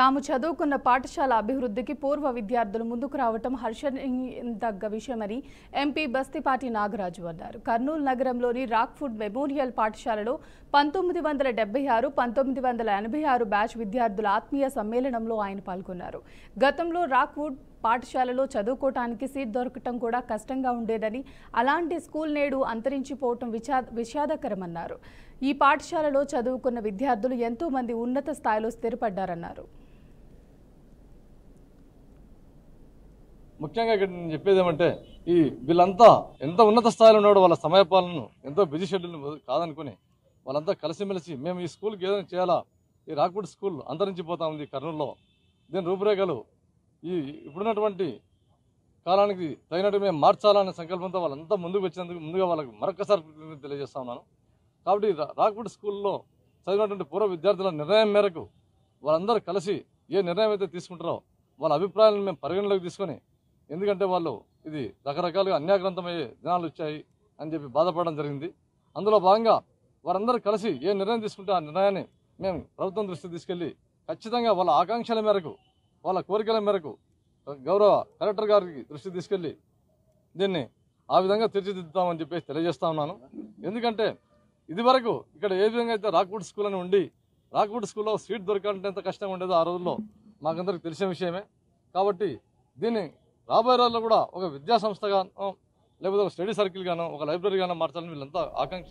తాము చదువుకున్న పాఠశాల అభివృద్ధికి పూర్వ విద్యార్థులు ముందుకు రావటం హర్షించదగ్గ విషయమని ఎంపీ బస్తిపాటి నాగరాజు అన్నారు. కర్నూలు నగరంలోని రాక్వుడ్ మెమోరియల్ పాఠశాలలో 1976, 1986 బ్యాచ్ విద్యార్థుల ఆత్మీయ సమ్మేళనంలో ఆయన పాల్గొన్నారు. గతంలో రాక్వుడ్ పాఠశాలలో చదువుకోవటానికి సీట్ దొరకటం కూడా కష్టంగా ఉండేదని, అలాంటి స్కూల్ నేడు అంతరించిపోవటం విషాదకరమన్నారు. ఈ పాఠశాలలో చదువుకున్న విద్యార్థులు ఎంతో మంది ఉన్నత స్థాయిలో స్థిరపడ్డారన్నారు. ముఖ్యంగా ఇక్కడ నేను చెప్పేది ఏమంటే, ఈ వీళ్ళంతా ఎంత ఉన్నత స్థాయిలో ఉన్నాడో వాళ్ళ సమయపాలనను ఎంతో బిజీ షెడ్యూల్ కాదనుకుని వాళ్ళంతా కలిసిమెలిసి మేము ఈ స్కూల్కి ఏదైనా చేయాలా, ఈ రాక్వుడ్ స్కూల్ అంతరించిపోతా ఉంది కర్నూలులో, దీని రూపురేఖలు ఈ ఇప్పుడున్నటువంటి కాలానికి తగినట్టు మేము మార్చాలనే సంకల్పంతో వాళ్ళంతా ముందుకు వచ్చినందుకు ముందుగా వాళ్ళకి మరొకసారి తెలియజేస్తా ఉన్నాను. కాబట్టి రాక్వుడ్ స్కూల్లో చదివినటువంటి పూర్వ విద్యార్థుల నిర్ణయం మేరకు వాళ్ళందరూ కలిసి ఏ నిర్ణయం అయితే తీసుకుంటారో వాళ్ళ అభిప్రాయాలను మేము పరిగణలోకి తీసుకొని, ఎందుకంటే వాళ్ళు ఇది రకరకాలుగా అన్యాక్రాంతమయ్యే దినాలు వచ్చాయి అని చెప్పి బాధపడడం జరిగింది. అందులో భాగంగా వారందరూ కలిసి ఏ నిర్ణయం తీసుకుంటే ఆ నిర్ణయాన్ని మేము ప్రభుత్వం దృష్టికి తీసుకెళ్లి ఖచ్చితంగా వాళ్ళ ఆకాంక్షల మేరకు వాళ్ళ కోరికల మేరకు గౌరవ కలెక్టర్ గారికి దృష్టికి తీసుకెళ్లి దీన్ని ఆ విధంగా తీర్చిదిద్దుతామని చెప్పేసి తెలియజేస్తా ఉన్నాను. ఎందుకంటే ఇదివరకు ఇక్కడ ఏ విధంగా అయితే రాక్వుడ్ స్కూల్ అని ఉండి రాక్వుడ్ స్కూల్లో సీట్ దొరకాలంటే ఎంత కష్టంగా ఉండేదో ఆ రోజుల్లో మాకందరికి తెలిసిన విషయమే. కాబట్టి దీన్ని రాబోయే రోజుల్లో కూడా ఒక విద్యా సంస్థగానో లేకపోతే ఒక స్టడీ సర్కిల్ గానో ఒక లైబ్రరీ గానో మార్చాలని వీళ్ళంతా ఆకాంక్ష